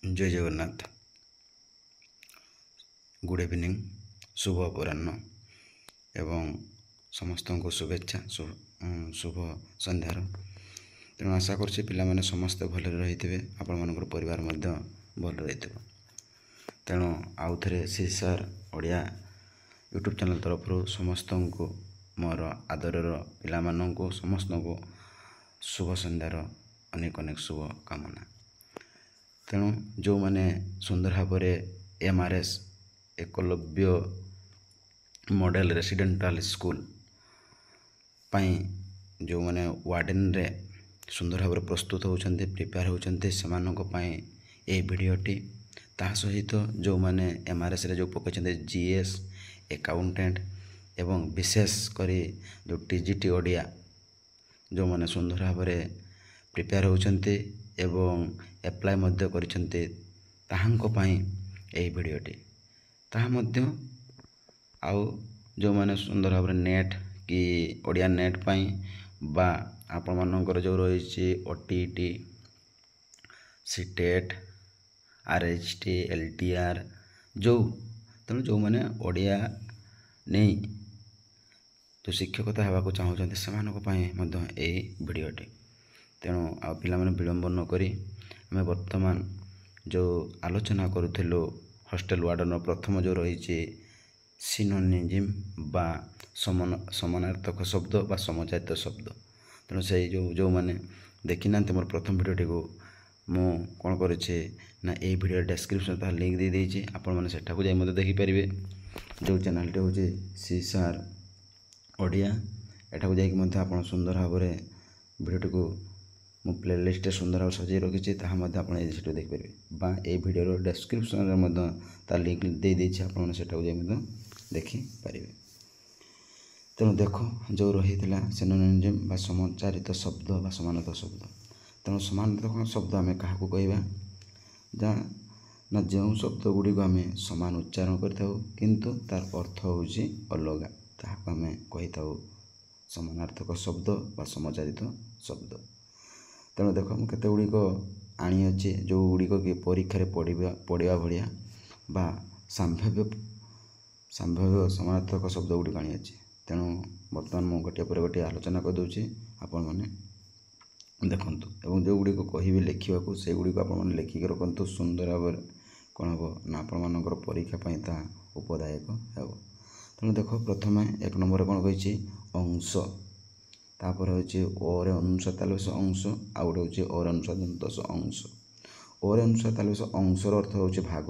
जय Jagannath. Good evening, शुभ अपराह्न एवं समस्त को शुभेच्छा शुभ संध्यार। तेणु आशा करुच्ची पिलामाने समस्ते भल रही आपण मानकर परिवार मध्य भल रही। तेणु आउ थे सीसार ओडिया यूट्यूब चैनल तरफ समस्त को मोर आदर पिलामानंको समस्त को शुभ संध्यार अनेक अनेक शुभ कामना। तेणु जो माने सुंदर भाव MRS एकलव्य मॉडल रेसिडेंटाल स्कूल पाई जो माने वार्डन रे सुंदर भाव प्रस्तुत होउछन्ते प्रिपेयर होउछन्ते सेमानक पाई ए वीडियोटी ता सहित जो माने MRS रे जो पकछन्ते GS अकाउंटेंट एवं विशेष करी जो TGT ओडिया जो माने सुंदर भाव प्रिपेयर होउछन्ते एवं एप्लाय मध्य करिछन्ते ताहांको पाई एही वीडियोटी ताहा मध्य आउ जो माने सुंदर भाव नेट कि ओडिया नेट पाई बा आपण मानकर जो रहिछि OTT सीटेट RHT LTR जो तेणु जो माने ओडिया नहीं तो शिक्षकता हेबाक चाहूछन्ते सेमानक पाई मध्य एही वीडियोटी। तेणु आ पिला माने विलंब न करी आमे वर्तमान जो आलोचना करूथिलु हॉस्टल वार्डन प्रथम जो रही सिनोनिम बा समानार्थक शब्द बा समचायित शब्द। तेणु से जो माने देखि नांते मोर प्रथम वीडियोटी को मु कौन करेछे ना ए वीडियो डिस्क्रिप्शन ता लिंक दे देछि आपण माने सेठा को जाई मते देखि परिबे। जो चैनल टे होचे सीसार ओडिया एठा को जाई कि मते आपण सुंदर भाबरे वीडियोटी को मु प्लेलिस्ट सुंदर भाव सजाई रखी ताहा मध्य आपण ए सेटो देख परिबे बा ए वीडियो डिस्क्रिप्शन रे मध्य ता लिंक दे देछि आपण माने सेठा को जाई मते देखि परिबे। तेणु देखो जो रही सिनोनिम बा समचारित शब्द बा समानार्थक शब्द। तेणु समानार्थक शब्द आम क्या कहवा जा ना जो शब्द गुड़ी को आम समान उच्चारण करूँ तार अर्थ हूँ अलग ताकू आम कही समानार्थक शब्द बा समचारित शब्द। तेणु देख मुझे केते गुड़िक आनी अच्छे जो गुड़िक कि परीक्षा पढ़ा भाया बा सांभाव्य समानार्थक शब्द गुड़िक आनी अच्छे। तेणु बर्तमान मुझे गोटे पर गोटे आलोचना करदे आपण मैंने देखंतु एवं जो गुड़िक कहि लिखा से गुड़िक आप लिखिक रखु सुंदर भाव कौन हम ना आपर परीक्षा ता उपदायक हे। तेणु देख प्रथम एक नंबर कौन कही अंश तापर हूँ ओरे अनुसार तालबेश अंश आउ गोटे हूँ ओर अनुसार दंतस अंश। ओरे अनुसार तालबेश अंशर अर्थ हूँ भाग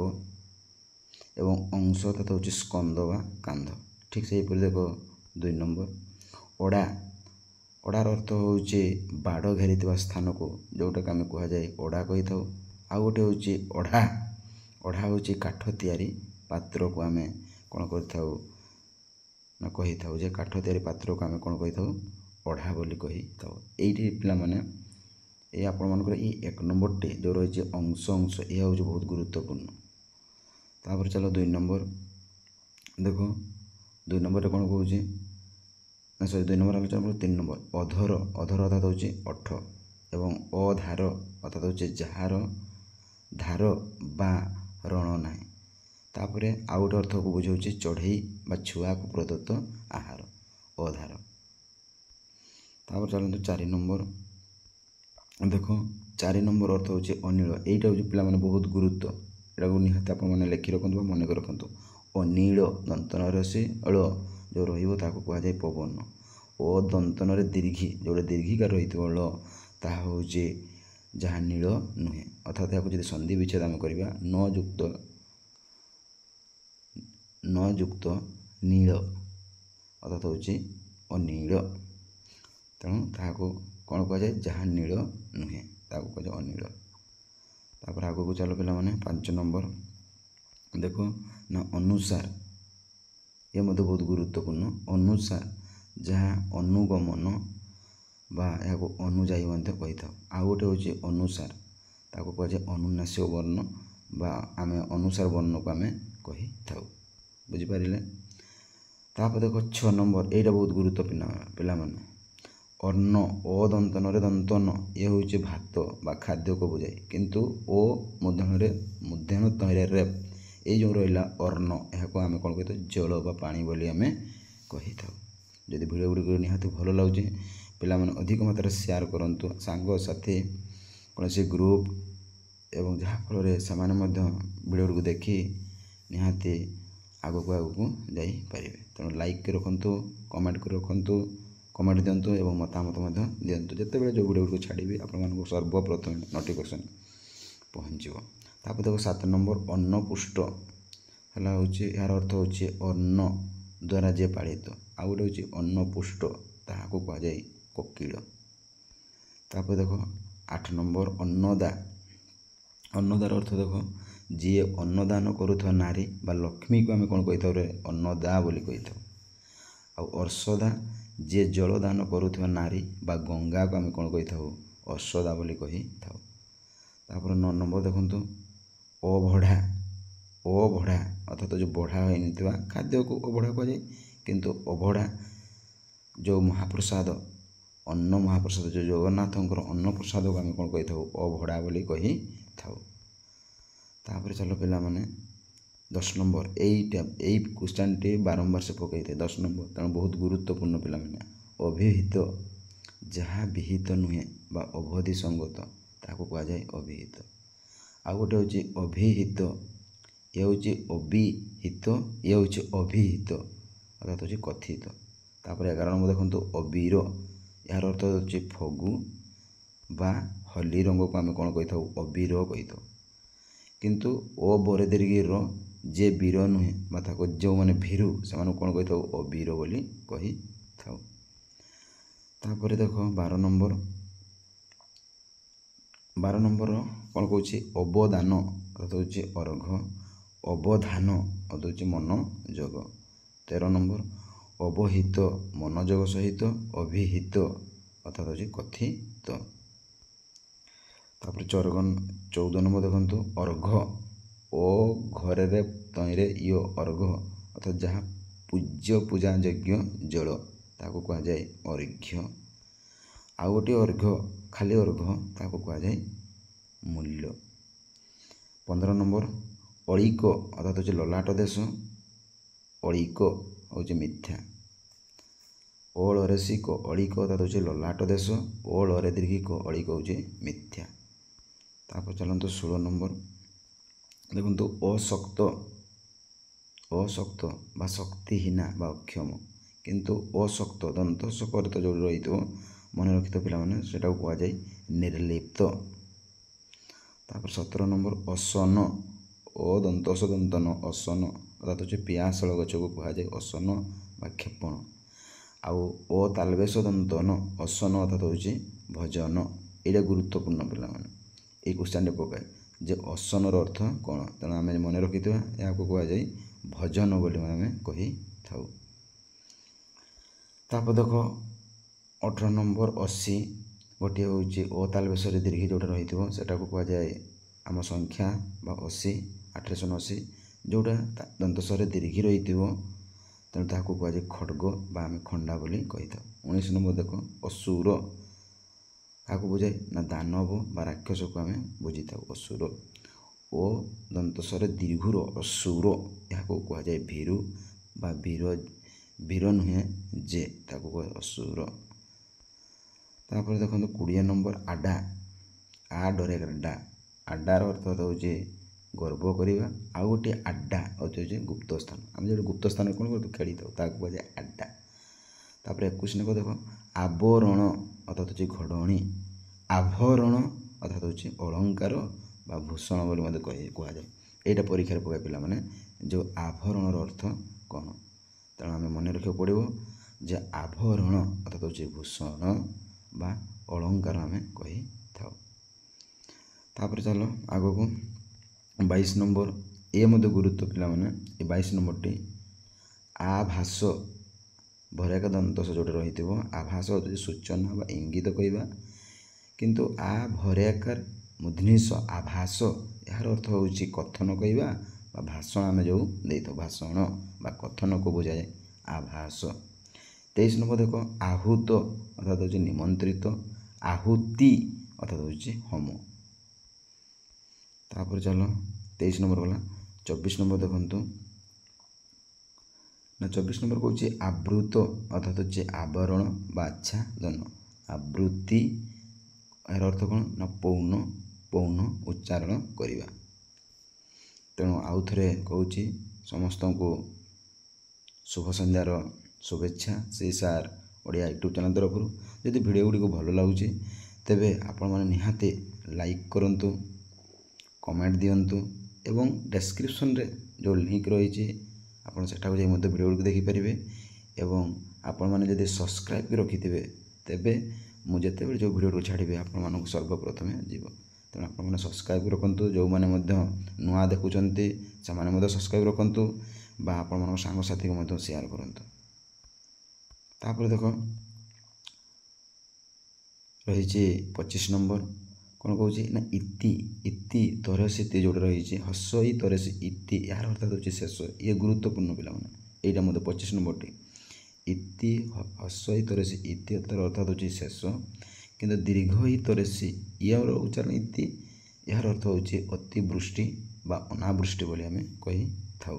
एवं अंश तथा हूँ स्कंद बा कांध। ठीक से देख 2 नंबर ओडा ओडार अर्थ हूँ बाड़ घेरी स्थान को जोटा आम कह जाए ओडा कही था। आउ गोटे हूँ ओढ़ा ओढ़ा हूँ काठ तैयारी पात्र को आम कौन कर कही था जे काठ तैयारी पात्र को आम कौन कही था ओढ़ा बोली कही था। ये पिला माने ये आपण मानकर ये 1 नंबर टे जो रही अंश अंश यह हूँ बहुत गुरुत्वपूर्ण। तापर चलो 2 नंबर देखो 2 नंबर कौन कहे सॉरी 2 नंबर आलोचना 3 नंबर अधर अधर अर्थात हूँ अठ एवं अधार अर्थात हूँ जार धार बा रण ना। तापर आउ गोटे अर्थ को बुझाऊँ चढ़ई बा छुआ को प्रदत्त आहार अधार। तापर चलते 4 नंबर देखो 4 नंबर अर्थ हूँ अनिल। यहीटा हूँ पिला माने बहुत गुरुत्व यहाँ निहत आप लिखि रखु मन कर रखु अनिल दंतन रसी अल जो रही पवन ओ दंतन दीर्घी जो दीर्घिका रही अल ता हूँ जहाँ नील नुहे अर्थात यहाँ संधि विच्छेद आम करवा न युक्त नील अर्थात हूँ अनिल। तेणु ताको कौन कह जाए जहाँ नील नुहे ताको कह जाए अनिल। तापर आग को चलो पिला माने 5 नंबर देखो ना अनुसार ये मत बहुत गुरुत्वपूर्ण अनुसार जहाँ अनुगमन बा या अनुजाई कही था। आउ गोटे हूँ अनुसार ताको कह जाए अनुनासिक वर्ण बा आम अनुसार वर्ण को आम कही था बुझिपारे। तापर देखो 6 नंबर यहाँ बहुत गुरुत्वपूर्ण पिला माने ଅନ୍ନ ଓ ଦନ୍ତନରେ ଦନ୍ତନ ଇଏ ହେଉଛି ଭାତ ବା ଖାଦ୍ୟକୁ ବୁଝାଏ, କିନ୍ତୁ ଓ ମୂର୍ଦ୍ଧନ ତହିଁରେ ରେପ୍ ଏଇ ଯେଉଁ ରହିଲା ଅର୍ଣ୍ଣ ଏହାକୁ ଆମେ କ'ଣ କହିଥାଉ ଜଳ ବା ପାଣି ବୋଲି ଆମେ କହିଥାଉ। ଯଦି ଭିଡ଼ିଓ ଗୁଡ଼ିକ ନିହାତି ଭଲ ଲାଗୁଛି ପିଲାମାନେ ଅଧିକ ମାତ୍ରାରେ ସେୟାର କରନ୍ତୁ ସାଙ୍ଗସାଥି କୌଣସି ଗ୍ରୁପ୍ ଏବଂ ଯାହାଫଳରେ ସେମାନେ ମଧ୍ୟ ଭିଡ଼ିଓ ଗୁଡ଼ିକୁ ଦେଖି ନିହାତି ଆଗକୁ ଯାଇପାରିବେ। ତେଣୁ ଲାଇକ୍ କରି ରଖନ୍ତୁ, କମେଣ୍ଟ କରି ରଖନ୍ତୁ, କମେଣ୍ଟ ଦିଅନ୍ତୁ ଏବଂ ମତାମତ ମଧ୍ୟ ଦିଅନ୍ତୁ। ଯେତେବେଳେ ଯେଉଁ ଭିଡ଼ିଓ ଗୁଡ଼ିକୁ ଛାଡ଼ିବି ଆପଣମାନଙ୍କୁ ସର୍ବପ୍ରଥମେ ନୋଟିଫିକେସନ୍ ପହଞ୍ଚିବ। ତାପରେ ଦେଖ 7 ନମ୍ବର ଅନ୍ନପୁଷ୍ଟ ହେଲା ହେଉଛି ଏହାର ଅର୍ଥ ହେଉଛି ଅନ୍ନ ଦ୍ୱାରା ଯିଏ ପାଳିତ। ଆଉ ଗୋଟେ ହେଉଛି ଅନ୍ନପୁଷ୍ଟ ତାହାକୁ କୁହାଯାଏ କୋକିଳ। ତାପରେ ଦେଖ 8 ନମ୍ବର ଅନ୍ନଦା। ଅନ୍ନଦାର ଅର୍ଥ ଦେଖ ଯିଏ ଅନ୍ନଦାନ କରୁଥିବା ନାରୀ ବା ଲକ୍ଷ୍ମୀକୁ ଆମେ କ'ଣ କହିଥାଉ ରେ ଅନ୍ନଦା ବୋଲି କହିଥାଉ। ଆଉ ଅର୍ଷଦା ଯିଏ ଜଳଦାନ କରୁଥିବା ନାରୀ ବା ଗଙ୍ଗାକୁ ଆମେ କ'ଣ କହିଥାଉ ଅର୍ଷଦା ବୋଲି କହିଥାଉ। ତାପରେ 9 ନମ୍ବର ଦେଖନ୍ତୁ ଅବଢ଼ା। ଅବଢ଼ା ଅର୍ଥାତ୍ ଯେଉଁ ବଢ଼ା ହୋଇନଥିବା ଖାଦ୍ୟକୁ ଅବଢ଼ା କୁହାଯାଏ, କିନ୍ତୁ ଅବଢ଼ା ଯେଉଁ ମହାପ୍ରସାଦ ଅନ୍ନ ମହାପ୍ରସାଦ ଯେଉଁ ଜଗନ୍ନାଥଙ୍କର ଅନ୍ନପ୍ରସାଦକୁ ଆମେ କ'ଣ କହିଥାଉ ଅବଢ଼ା ବୋଲି କହିଥାଉ। ତାପରେ ଚାଲ ପିଲାମାନେ 10 ନମ୍ବର ଏଇ କ୍ୱେଶ୍ଚନଟି ବାରମ୍ବାର ସେ ପକାଇଥାଏ 10 ନମ୍ବର, ତେଣୁ ବହୁତ ଗୁରୁତ୍ୱପୂର୍ଣ୍ଣ ପିଲାମାନେ। ଅଭିହିତ ଯାହା ବିହିତ ନୁହେଁ ବା ଅବଧି ସଙ୍ଗତ ତାହାକୁ କୁହାଯାଏ ଅଭିହିତ। ଆଉ ଗୋଟେ ହେଉଛି ଅଭିହିତ, ଇଏ ହେଉଛି ଅବିହିତ, ଇଏ ହେଉଛି ଅଭିହିତ ଅର୍ଥାତ୍ ହେଉଛି କଥିତ। ତାପରେ 11 ନମ୍ବର ଦେଖନ୍ତୁ ଅବିର, ଏହାର ଅର୍ଥ ହେଉଛି ଫଗୁ ବା ହଲି ରଙ୍ଗକୁ ଆମେ କ'ଣ କହିଥାଉ ଅବିର କହିଥାଉ, କିନ୍ତୁ ଓ ବରେ ଦୀର୍ଘ ଯିଏ ବୀର ନୁହେଁ ବା ତାକୁ ଯେଉଁମାନେ ଭୀରୁ ସେମାନଙ୍କୁ କ'ଣ କହିଥାଉ ଅବୀର ବୋଲି କହିଥାଉ। ତାପରେ ଦେଖ 12 ନମ୍ବର କ'ଣ କହୁଛି ଅବଦାନ ଅର୍ଥାତ୍ ହେଉଛି ଅର୍ଘ, ଅବଧାନ ଅର୍ଥାତ୍ ହେଉଛି ମନୋଯୋଗ। 13 ନମ୍ବର ଅବହିତ ମନୋଯୋଗ ସହିତ, ଅଭିହିତ ଅର୍ଥାତ୍ ହେଉଛି କଥିତ। ତାପରେ 14 ନମ୍ବର ଦେଖନ୍ତୁ ଅର୍ଘ ଓ ଘରରେ ତଇଁରେ ଇୟ ଅର୍ଘ ଅର୍ଥାତ୍ ଯାହା ପୂଜା ଯୋଗ୍ୟ ଜଳ ତାହାକୁ କୁହାଯାଏ ଅର୍ଘ୍ୟ। ଆଉ ଗୋଟିଏ ଅର୍ଘ ଖାଲି ଅର୍ଘ ତାହାକୁ କୁହାଯାଏ ମୂଲ୍ୟ। 15 ନମ୍ବର ଅଳିକ ଅର୍ଥାତ୍ ହେଉଛି ଲଲାଟ ଦେଶ, ଅଳିକ ହେଉଛି ମିଥ୍ୟା। ଅଳରେ ଶିକ ଅଳିକ ଅର୍ଥାତ୍ ହେଉଛି ଲଲାଟ ଦେଶ, ଅଳରେ ଦୀର୍ଘିକ ଅଳିକ ହେଉଛି ମିଥ୍ୟା। ତାପରେ ଚାଲନ୍ତୁ 16 ନମ୍ବର ଦେଖନ୍ତୁ ଅଶକ୍ତ ବା ଶକ୍ତିହୀନା ବା ଅକ୍ଷମ, କିନ୍ତୁ ଅଶକ୍ତ ଦନ୍ତ ସକରିତ ଯେଉଁ ରହିଥିବ ମନେ ରଖିଥିବ ପିଲାମାନେ ସେଟାକୁ କୁହାଯାଏ ନିର୍ଲିପ୍ତ। ତାପରେ 17 ନମ୍ବର ଅସନ ଓ ଦନ୍ତସ ଦନ୍ତନ ଅସନ ଅର୍ଥାତ୍ ହେଉଛି ପିଆଶାଳ ଗଛକୁ କୁହାଯାଏ ଅସନ ବା କ୍ଷେପଣ। ଆଉ ଓ ତାଲବେଶ ଦନ୍ତନ ଅସନ ଅର୍ଥାତ୍ ହେଉଛି ଭଜନ। ଏଇଟା ଗୁରୁତ୍ୱପୂର୍ଣ୍ଣ ପିଲାମାନେ, ଏଇ କ୍ୱେଶ୍ଚନଟି ପକାଏ ଯେ ଅସନର ଅର୍ଥ କ'ଣ, ତେଣୁ ଆମେ ମନେ ରଖିଥିବା ଏହାକୁ କୁହାଯାଏ ଭଜନ ବୋଲି ଆମେ କହିଥାଉ। ତାପରେ ଦେଖ 18 ନମ୍ବର 80, ଗୋଟିଏ ହେଉଛି ଓ ତାଲବେଶରେ ଦୀର୍ଘି ଯେଉଁଟା ରହିଥିବ ସେଟାକୁ କୁହାଯାଏ ଆମ ସଂଖ୍ୟା ବା 80 880, ଯେଉଁଟା ଦନ୍ତସ୍ୱରରେ ଦୀର୍ଘି ରହିଥିବ ତେଣୁ ତାହାକୁ କୁହାଯାଏ ଖଡ଼୍ଗ ବା ଆମେ ଖଣ୍ଡା ବୋଲି କହିଥାଉ। 19 ନମ୍ବର ଦେଖ ଅସୁର, କାହାକୁ ବୁଝାଏ ନା ଦାନବ ବା ରାକ୍ଷସକୁ ଆମେ ବୁଝିଥାଉ ଅସୁର। ଓ ଦନ୍ତସ୍ୱରରେ ଦୀର୍ଘର ଅସୁର ଏହାକୁ କୁହାଯାଏ ଭୀରୁ ବା ବୀର ନୁହେଁ ଯେ ତାକୁ କୁହାଯାଏ ଅସୁର। ତାପରେ ଦେଖନ୍ତୁ 20 ନମ୍ବର ଆଡା, ଆ ଡରେ ଡା, ଆଡାର ଅର୍ଥ ହେଉଛି ଗର୍ବ କରିବା। ଆଉ ଗୋଟିଏ ଆଡ୍ଡା ଅର୍ଥ ହେଉଛି ଗୁପ୍ତ ସ୍ଥାନ, ଆମେ ଯେଉଁଠି ଗୁପ୍ତ ସ୍ଥାନରେ କ'ଣ କରିଥାଉ ଖେଳିଥାଉ ତାକୁ କୁହାଯାଏ ଆଡ୍ଡା। ତାପରେ 21 ନମ୍ବର ଦେଖ ଆବରଣ ଅର୍ଥାତ୍ ହେଉଛି ଘୋଡ଼ଣୀ, ଆଭରଣ ଅର୍ଥାତ୍ ହେଉଛି ଅଳଙ୍କାର ବା ଭୂଷଣ ବୋଲି ମଧ୍ୟ କୁହାଯାଏ। ଏଇଟା ପରୀକ୍ଷାରେ ପକାଏ ପିଲାମାନେ ଯେଉଁ ଆଭରଣର ଅର୍ଥ କ'ଣ, ତେଣୁ ଆମେ ମନେ ରଖିବାକୁ ପଡ଼ିବ ଯେ ଆଭରଣ ଅର୍ଥାତ୍ ହେଉଛି ଭୂଷଣ ବା ଅଳଙ୍କାର ଆମେ କହିଥାଉ। ତାପରେ ଚାଲ ଆଗକୁ 22 ନମ୍ବର, ଏ ମଧ୍ୟ ଗୁରୁତ୍ୱ ପିଲାମାନେ। ଏ 22 ନମ୍ବରଟି ଆଭାସ ଭରେକା ଦନ୍ତସ ଯେଉଁଟା ରହିଥିବ ଆଭାସ ହେଉଛି ସୂଚନା ବା ଇଙ୍ଗିତ କହିବା, କିନ୍ତୁ ଆ ଭରେକାର ମୁଦ୍ନିଶ ଆଭାସ ଏହାର ଅର୍ଥ ହେଉଛି କଥନ କହିବା ବା ଭାଷଣ ଆମେ ଯେଉଁ ଦେଇଥାଉ ଭାଷଣ ବା କଥନକୁ ବୁଝାଏ ଆଭାସ। 23 ନମ୍ବର ଦେଖ ଆହୁତ ଅର୍ଥାৎ ହେଉଛି ନିମନ୍ତ୍ରିତ, ଆହୁତି ଅର୍ଥାৎ ହେଉଛି ହୋମ। ତାପରେ ଚାଲ 23 ନମ୍ବର ଗଲା। 24 ନମ୍ବର ଦେଖନ୍ତୁ ନା 24 ନମ୍ବର କହୁଛି ଆବୃତ ଅର୍ଥାৎ ହେଉଛି ଆବରଣ ବା ଆଚ୍ଛାଦନ। ଆବୃତ୍ତି ଏହାର ଅର୍ଥ କ'ଣ ନା ପୌନ ଉଚ୍ଚାରଣ କରିବା। ତେଣୁ ଆଉ ଥରେ କହୁଛି ସମସ୍ତଙ୍କୁ ଶୁଭ ସନ୍ଧ୍ୟାର शुभेच्छा श्री सार ओडिया यूट्यूब चैनल तरफ। यदि वीडियो गुड़ी भल लगुच तेबे आपण मैंने निहाती लाइक करंतु, कमेंट दियंतु एवं डिस्क्रिप्शन रे जो लिंक रही आपन सेठाକୁ जाई मध्ये वीडियो गुड़ी देखि परिबे। एवं आपण मैंने यदि सब्सक्राइब भी रखिथिबे तेबे मु जेतेबेले जो वीडियो को छाड़िबे आपण मानक सर्वप्रथमे जीव। तेणु आपण मैंने सब्सक्राइब रखंतु, जो मैंने मध्य नुआ देखुचंती से माने मध्य सब्सक्राइब रखंतु बा आपण मानक सांग साथी को मध्य शेयर करंतु। तापर देख रही 25 नंबर कौन कौन ना इति तरसी जोटा रही हसई तरसी इति यार अर्थात होची शेष। ये गुरुत्वपूर्ण पिला माने एटा मते 25 नंबर टी इति हसई तरसी इति अर्थात होची शेष, किंतु दीर्घ ही तरसी यार उच्चारण इति यार अर्थ होची अतिवृष्टि बा अनावृष्टि बोली आमे कहि थाउ।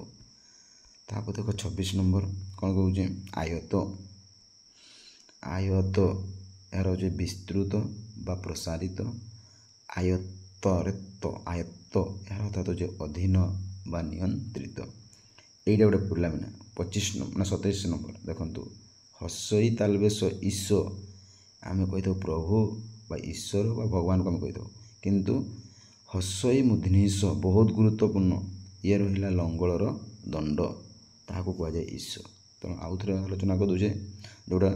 तापर देख 26 नंबर कौन कौन आयत आयत यार हूँ विस्तृत बा प्रसारित। आयत आयत्त यार अर्थात हूँ अधीन बा नियंत्रित। यहीटा गोटे पिला मैंने 25 ना 27 नंबर देखु हसई तालबेश ईश आम कही प्रभु बा ईश्वर बा भगवान को आम कही, किंतु हसई मूर्धन्यष बहुत गुरुत्वपूर्ण। ये रहा लंगलर दंड ताकू कहुए ईश। तेणु आउ थे आलोचना कर दूचे जोड़ा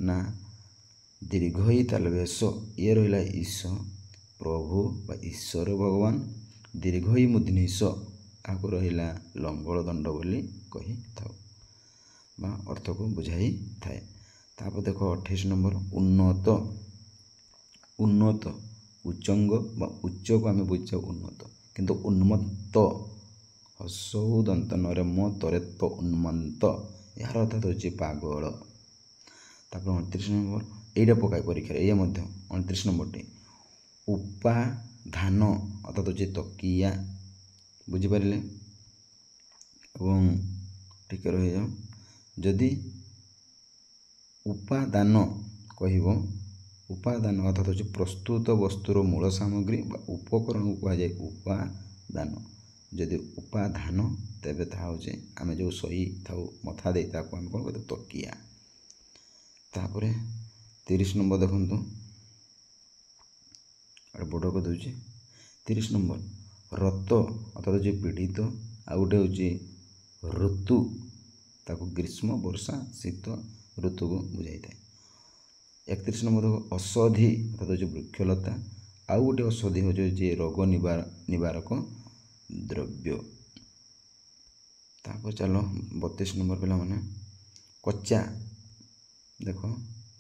ना दीर्घई तालबेश ये रहा ईश प्रभु बा ईश्वर भगवान, दीर्घई मूर्धन्यष आपको रहा लंगल दंड बोली कही थाउ बा अर्थ को बुझाई थाए। तापर देख 28 नंबर उन्नत उन्नत उच्चंग बा उच्च को आम बुझे उन्नत, किंतु उन्मत्त हसौ दंत नरे म तरेत्त उन्मत्त यार अर्थात होची पागल। तापर 29 नंबर एटा पकाई परीक्षा ये 29 नंबर टी उपाधान अर्थात होची तकिया बुझिपारे। एवं टिके रही जाओ जदि उपादान कहब उपादान अर्थात होची प्रस्तुत वस्तुर मूल सामग्री बा उपकरण को कह जाए उपादान। जदि उपाधान तेबे ता होचे आमे जो सही थाउ मथा दे ताको आमे कोन कहते तकिया। तापरे 30 नंबर देखंतु अरे बड़ को दूची 30 नंबर रत अर्थात होची पीड़ित आ गोटे होची ऋतु ताको ग्रीष्म वर्षा शीत ऋतु को बुझाई थाए। 31 नंबर देखो औषधि अर्थात होची वृक्षलता आउ गोटे औषधि होची रोग निवारक द्रव्य। तापर चलो 32 नंबर पिला माने कच्चा देख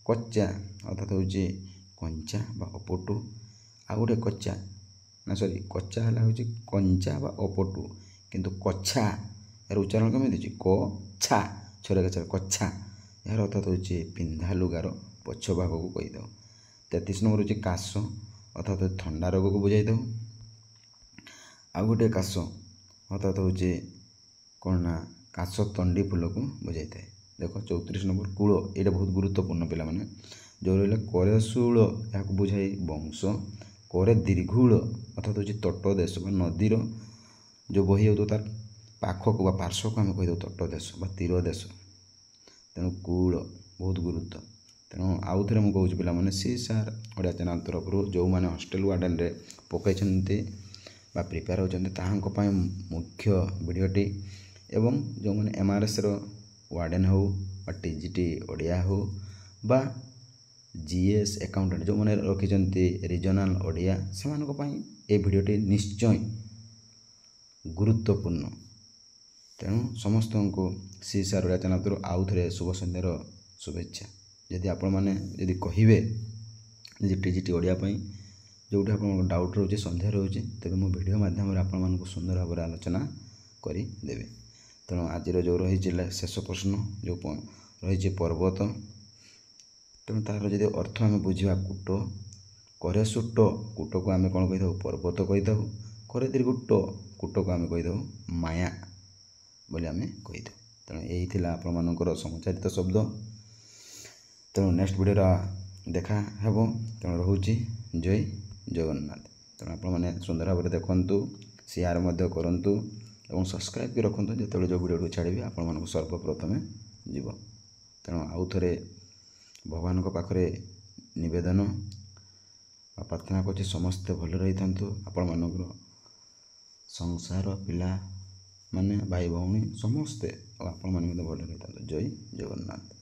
कच्चा अर्थात होची कंचा बा अपटु आ गोटे कच्चा ना सॉरी कच्चा हला होची कंचा बा अपटु, किंतु कच्छा यार उच्चारण केमिति होची कच्छा छोरे कच्छा कच्छा यार अर्थात होची पिंधा लुगार पछ भाग को कहि दो। 33 नंबर होची काश अर्थात ठंडा रोग को बुझाई दो। आ गोटे काश अर्थात होची कौन ना काश तंडी फूल को बुझाई थाए। देख 34 नंबर कूल ये बहुत गुरुत्वपूर्ण पिला माने जो रहा करेशूल या बुझाई वंश। करे दीर्घूल अर्थात होची तट देश बा नदीर जो बही हो तार पाखक बा पार्श्व को आम कहीदे तट देश बा तीर देश। तेणु कूल बहुत गुरुत्व। तेणु आउ थे मुझे कहूँ पिला माने सी सार ओडिया चैनल तरफ जो मैंने हॉस्टल वार्डन रे पकई बा प्रिपेयर होती मुख्य वीडियोटी एवं जो मैंने MRS रो वार्डन हो बा TGT ओडिया हो बा GS अकाउंटेंट जो मैंने रखिंट रीजनाल ओडिया से ए वीडियोटी निश्चय गुरुत्वपूर्ण। तेणु समस्त को सी सार ओडिया चैनल तरफ आउ थे शुभ सन्ध्यार शुभेच्छा। यदि आपण मैंने यदि कहे TGT ओडिया जो डाउट रोचे सन्देह रोचे तेज मो वीडियो माध्यम आपण सुंदर भाव आलोचना करदेवे। तेणु आज जो रही शेष प्रश्न जो ରହିଛି ପର୍ବତ। ତେଣୁ ତାର ଯଦି ଅର୍ଥ ଆମେ ବୁଝିବା କୁଟ କରେ ସୁଟ, କୁଟକୁ ଆମେ କ'ଣ କହିଥାଉ ପର୍ବତ କହିଥାଉ। କରେ ଦୀର୍ଘ ଟ, କୁଟକୁ ଆମେ କହିଥାଉ ମାୟା ବୋଲି ଆମେ କହିଥାଉ। ତେଣୁ ଏହି ଥିଲା ଆପଣମାନଙ୍କର ସମଚାରିତ ଶବ୍ଦ। ତେଣୁ ନେକ୍ସଟ ଭିଡ଼ିଓରେ ଦେଖା ହେବ। ତେଣୁ ରହୁଛି ଜୟ ଜଗନ୍ନାଥ। ତେଣୁ ଆପଣମାନେ ସୁନ୍ଦର ଭାବରେ ଦେଖନ୍ତୁ, ସେୟାର ମଧ୍ୟ କରନ୍ତୁ ଏବଂ ସବସ୍କ୍ରାଇବ୍ ବି ରଖନ୍ତୁ। ଯେତେବେଳେ ଯେଉଁ ଭିଡ଼ିଓକୁ ଛାଡ଼ିବି ଆପଣମାନଙ୍କୁ ସର୍ବପ୍ରଥମେ ଯିବ। ତେଣୁ ଆଉ ଥରେ ଭଗବାନଙ୍କ ପାଖରେ ନିବେଦନ ବା ପ୍ରାର୍ଥନା କରୁଛି ସମସ୍ତେ ଭଲରେ ରହିଥାନ୍ତୁ। ଆପଣମାନଙ୍କର ସଂସାର, ପିଲାମାନେ, ଭାଇ ଭଉଣୀ ସମସ୍ତେ ଆଉ ଆପଣମାନେ ମଧ୍ୟ ଭଲରେ ରହିଥାନ୍ତୁ। ଜୟ ଜଗନ୍ନାଥ।